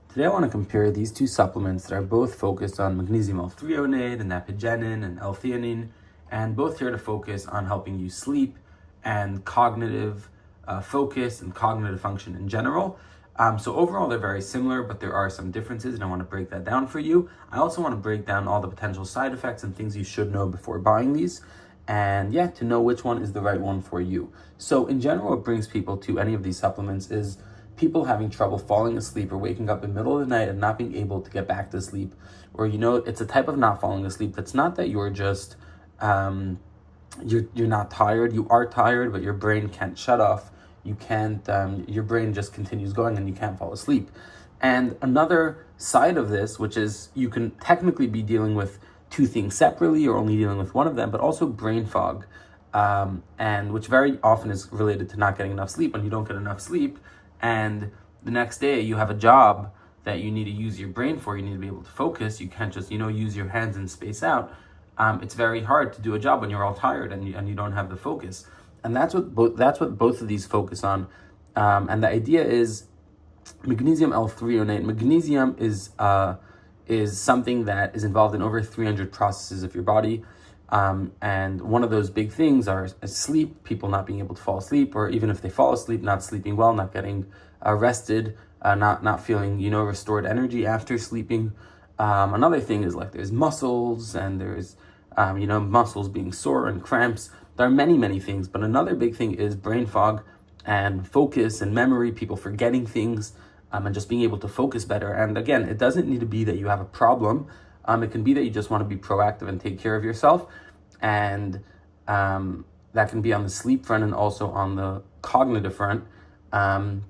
Today I want to compare these two supplements that are both focused on magnesium L-Threonate and Apigenin and L-Theanine, and both here to focus on helping you sleep and cognitive focus and cognitive function in general. So overall they're very similar, but there are some differences, and I want to break that down for you. I also want to break down all the potential side effects and things you should know before buying these, and yeah, to know which one is the right one for you. So in general, what brings people to any of these supplements is people having trouble falling asleep or waking up in the middle of the night and not being able to get back to sleep. Or, it's a type of not falling asleep that's not that you're just, you're not tired. You are tired, but your brain can't shut off. You can't, your brain just continues going and you can't fall asleep. And another side of this, which is you can technically be dealing with two things separately or only dealing with one of them, but also brain fog, and which very often is related to not getting enough sleep. When you don't get enough sleep, and the next day you have a job that you need to use your brain for, you need to be able to focus, you can't just, use your hands and space out. It's very hard to do a job when you're all tired and you don't have the focus. And that's what both of these focus on. And the idea is magnesium L-Threonate. Magnesium is something that is involved in over 300 processes of your body. And one of those big things are sleep, people not being able to fall asleep, or even if they fall asleep, not sleeping well, not getting rested, not feeling, restored energy after sleeping. Another thing is there's muscles, and there's, muscles being sore and cramps. There are many, many things, but another big thing is brain fog and focus and memory, people forgetting things, and just being able to focus better. And again, it doesn't need to be that you have a problem. It can be that you just want to be proactive and take care of yourself. And that can be on the sleep front and also on the cognitive front. And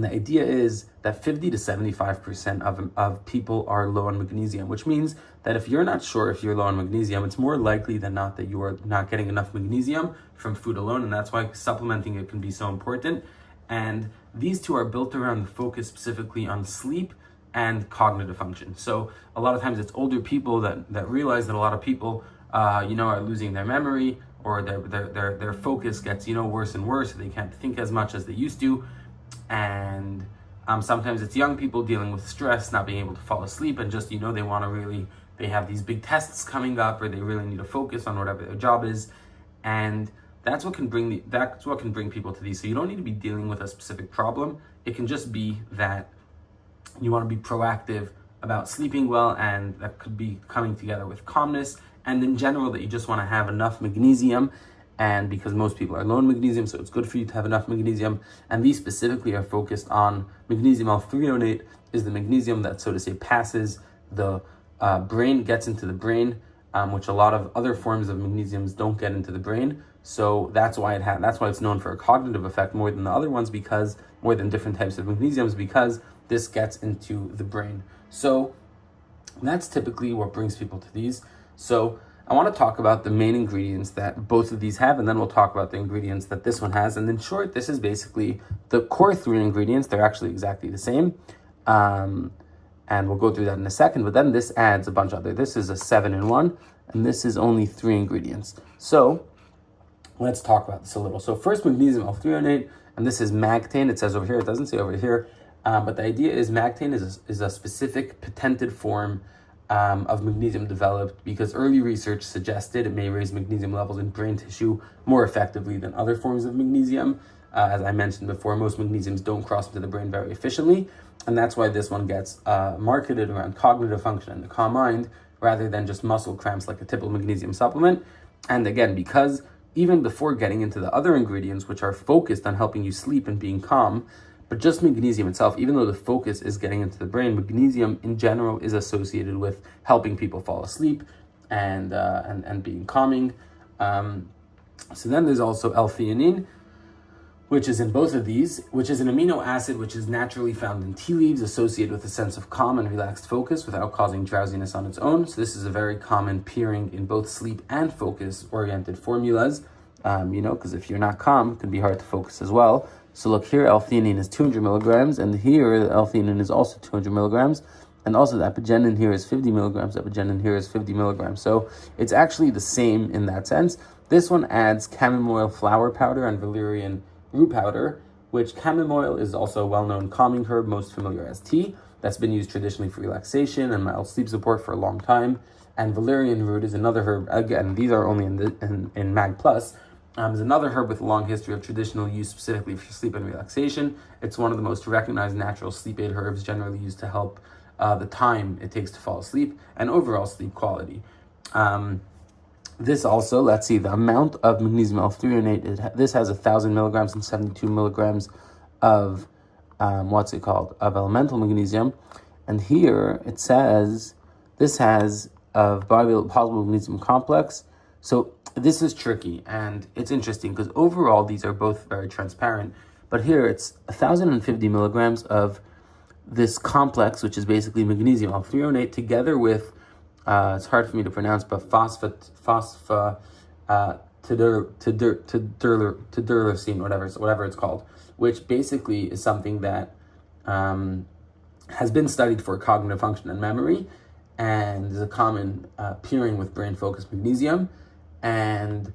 the idea is that 50 to 75% of people are low on magnesium, which means that if you're not sure if you're low on magnesium, it's more likely than not that you are not getting enough magnesium from food alone. And that's why supplementing it can be so important. And these two are built around the focus specifically on sleep and cognitive function. So a lot of times it's older people that realize that a lot of people, are losing their memory, or their focus gets, worse and worse. They can't think as much as they used to. And sometimes it's young people dealing with stress, not being able to fall asleep, and just, they have these big tests coming up, or they really need to focus on whatever their job is. And that's what can bring people to these. So you don't need to be dealing with a specific problem. It can just be that you want to be proactive about sleeping well, and that could be coming together with calmness, and in general that you just want to have enough magnesium. And because most people are low in magnesium, so it's good for you to have enough magnesium. And these specifically are focused on magnesium L-Threonate is the magnesium that, so to say, passes the brain, gets into the brain, which a lot of other forms of magnesiums don't get into the brain. So that's why it's known for a cognitive effect more than the other ones, more than different types of magnesiums, because this gets into the brain. So that's typically what brings people to these. So I want to talk about the main ingredients that both of these have, and then we'll talk about the ingredients that this one has. And in short, this is basically the core three ingredients. They're actually exactly the same. And we'll go through that in a second. But then this adds a bunch of other. This is a 7-in-1, and this is only 3 ingredients. So let's talk about this a little. So first, magnesium L-Threonate, and this is MagTane. It says over here, it doesn't say over here. But the idea is MagTane is a specific patented form of magnesium developed because early research suggested it may raise magnesium levels in brain tissue more effectively than other forms of magnesium. As I mentioned before, most magnesiums don't cross into the brain very efficiently, and that's why this one gets marketed around cognitive function and the calm mind rather than just muscle cramps like a typical magnesium supplement. And again, because even before getting into the other ingredients, which are focused on helping you sleep and being calm, but just magnesium itself, even though the focus is getting into the brain, magnesium in general is associated with helping people fall asleep and being calming. So then there's also L-Theanine, which is in both of these, which is an amino acid which is naturally found in tea leaves, associated with a sense of calm and relaxed focus without causing drowsiness on its own. So this is a very common pairing in both sleep and focus-oriented formulas, because if you're not calm, it can be hard to focus as well. So look here, L-Theanine is 200 milligrams, and here the L-Theanine is also 200 milligrams, and also the Apigenin here is 50 milligrams, Apigenin here is 50 milligrams. So it's actually the same in that sense. This one adds chamomile flower powder and valerian root powder, which chamomile is also a well-known calming herb, most familiar as tea, that's been used traditionally for relaxation and mild sleep support for a long time. And valerian root is another herb. Again, these are only in MagPlus. Is another herb with a long history of traditional use specifically for sleep and relaxation. It's one of the most recognized natural sleep aid herbs, generally used to help the time it takes to fall asleep and overall sleep quality. This also, let's see, the amount of magnesium L-Threonate, this has 1,000 milligrams and 72 milligrams of, of elemental magnesium. And here it says this has a possible magnesium complex. So this is tricky, and it's interesting because overall these are both very transparent. But here it's 1,050 milligrams of this complex, which is basically magnesium L-Threonate, together with it's hard for me to pronounce, but phosphatidylserine, whatever it's called, which basically is something that has been studied for cognitive function and memory, and is a common pairing with brain-focused magnesium. And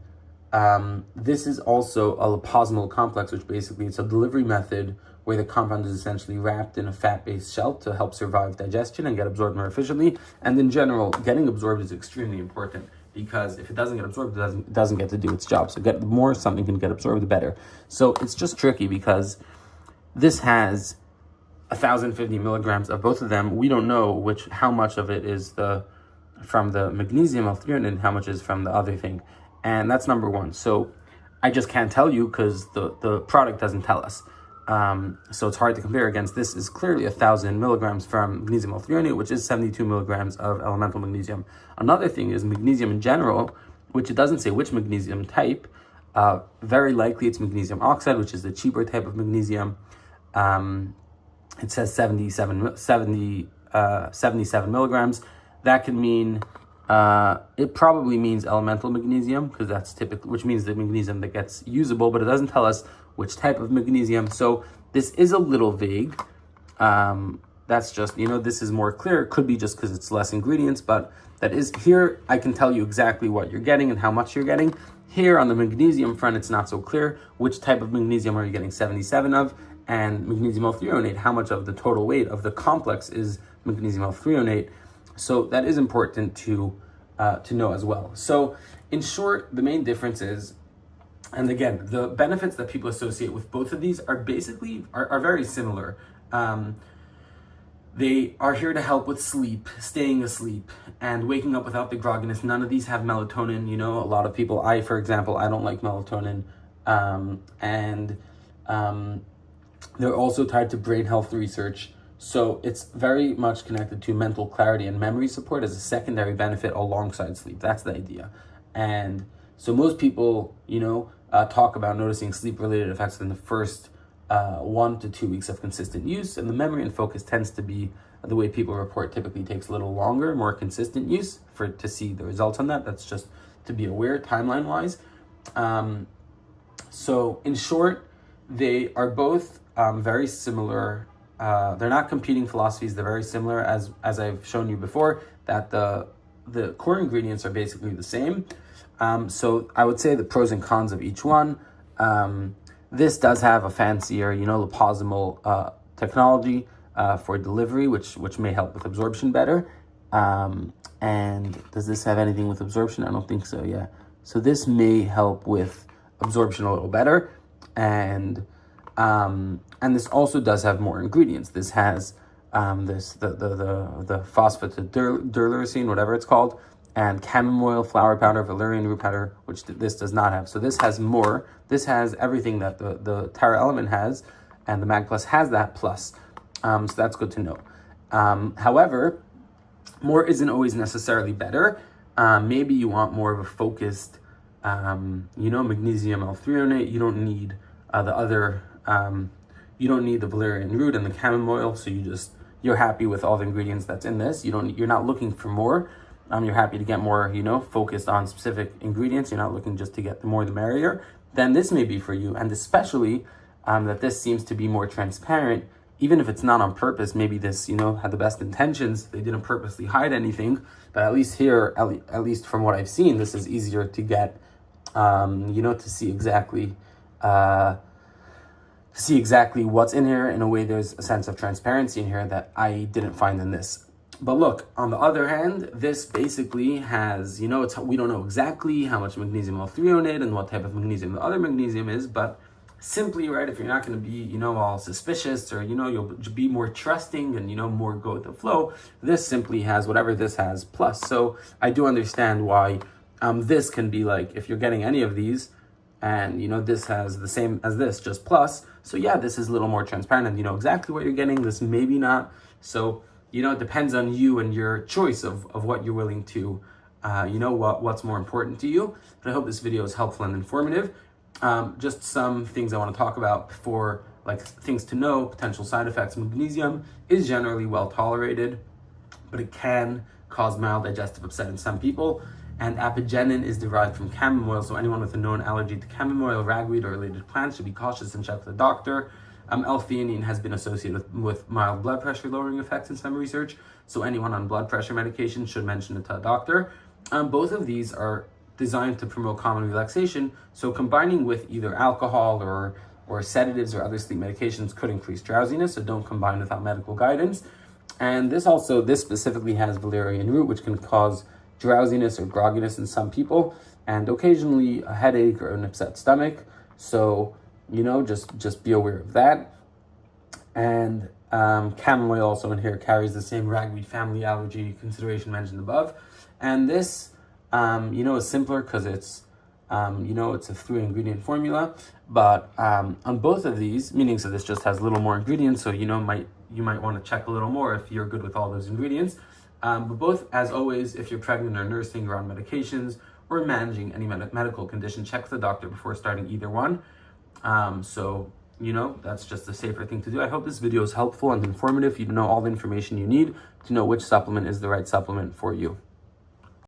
this is also a liposomal complex, which basically it's a delivery method where the compound is essentially wrapped in a fat-based shell to help survive digestion and get absorbed more efficiently. And in general, getting absorbed is extremely important, because if it doesn't get absorbed, it doesn't get to do its job. So the more something can get absorbed, the better. So it's just tricky because this has 1,050 milligrams of both of them. We don't know how much of it is from the magnesium L-Threonate and how much is from the other thing. And that's number one. So I just can't tell you because the product doesn't tell us. So it's hard to compare against. This is clearly 1,000 milligrams from magnesium L-Threonate, which is 72 milligrams of elemental magnesium. Another thing is magnesium in general, which it doesn't say which magnesium type. Very likely it's magnesium oxide, which is the cheaper type of magnesium. It says 77 milligrams. That could mean, it probably means elemental magnesium, because that's typically, which means the magnesium that gets usable, but it doesn't tell us which type of magnesium. So this is a little vague. That's just, this is more clear. It could be just because it's less ingredients, but that is here. I can tell you exactly what you're getting and how much you're getting. Here on the magnesium front, it's not so clear. Which type of magnesium are you getting 77 of? And magnesium L-Threonate, how much of the total weight of the complex is magnesium L-Threonate? So that is important to know as well. So in short, the main difference is, and again, the benefits that people associate with both of these are basically are very similar. They are here to help with sleep, staying asleep, and waking up without the grogginess. None of these have melatonin. A lot of people, for example, I don't like melatonin. They're also tied to brain health research. So it's very much connected to mental clarity and memory support as a secondary benefit alongside sleep. That's the idea. And so most people, talk about noticing sleep-related effects in the first 1 to 2 weeks of consistent use. And the memory and focus tends to be the way people report, typically takes a little longer, more consistent use to see the results on that. That's just to be aware timeline-wise. So in short, they are both very similar. They're not competing philosophies. They're very similar, as I've shown you before, that the core ingredients are basically the same. So I would say the pros and cons of each one. This does have a fancier, liposomal technology for delivery, which may help with absorption better. And does this have anything with absorption? I don't think so. Yeah. So this may help with absorption a little better, and this also does have more ingredients. This has the phosphatidylserine, whatever it's called, and chamomile flower powder, valerian root powder, which this does not have. So this has more. This has everything that the Terra Elmnt has, and the MagPlus has that plus. So that's good to know. However, more isn't always necessarily better. Maybe you want more of a focused, magnesium L-Threonate. You don't need the other, you don't need the valerian root and the chamomile. So you're happy with all the ingredients that's in this. You're not looking for more. You're happy to get more, focused on specific ingredients. You're not looking just to get the more the merrier. Then this may be for you. And especially that this seems to be more transparent, even if it's not on purpose. Maybe this, had the best intentions. They didn't purposely hide anything. But at least here, at least from what I've seen, this is easier to get, to see exactly, see exactly what's in here. In a way, there's a sense of transparency in here that I didn't find in this. But look, on the other hand, this basically has, we don't know exactly how much magnesium L-Threonate and what type of magnesium the other magnesium is, but simply, right, if you're not going to be, all suspicious, or, you'll be more trusting and, more go with the flow, this simply has whatever this has plus. So I do understand why this can be like, if you're getting any of these and, this has the same as this, just plus. So yeah, this is a little more transparent and you know exactly what you're getting. This maybe not. So, it depends on you and your choice of what you're willing to, what's more important to you. But I hope this video is helpful and informative. Just some things I want to talk about before, like things to know, potential side effects. Magnesium is generally well tolerated, but it can cause mild digestive upset in some people. And apigenin is derived from chamomile, so anyone with a known allergy to chamomile, ragweed, or related plants should be cautious and check with a doctor. L-Theanine has been associated with mild blood pressure lowering effects in some research, so anyone on blood pressure medication should mention it to a doctor. Both of these are designed to promote calm and relaxation, so combining with either alcohol or sedatives or other sleep medications could increase drowsiness, so don't combine without medical guidance. And this specifically has valerian root, which can cause drowsiness or grogginess in some people, and occasionally a headache or an upset stomach. So just be aware of that. And chamomile also in here carries the same ragweed family allergy consideration mentioned above. And this, is simpler because it's, it's a 3-ingredient formula. But on both of these, meaning so this just has a little more ingredients, so you might want to check a little more if you're good with all those ingredients. But both, as always, if you're pregnant or nursing or on medications or managing any medical condition, check with the doctor before starting either one. That's just a safer thing to do. I hope this video is helpful and informative. You know all the information you need to know which supplement is the right supplement for you.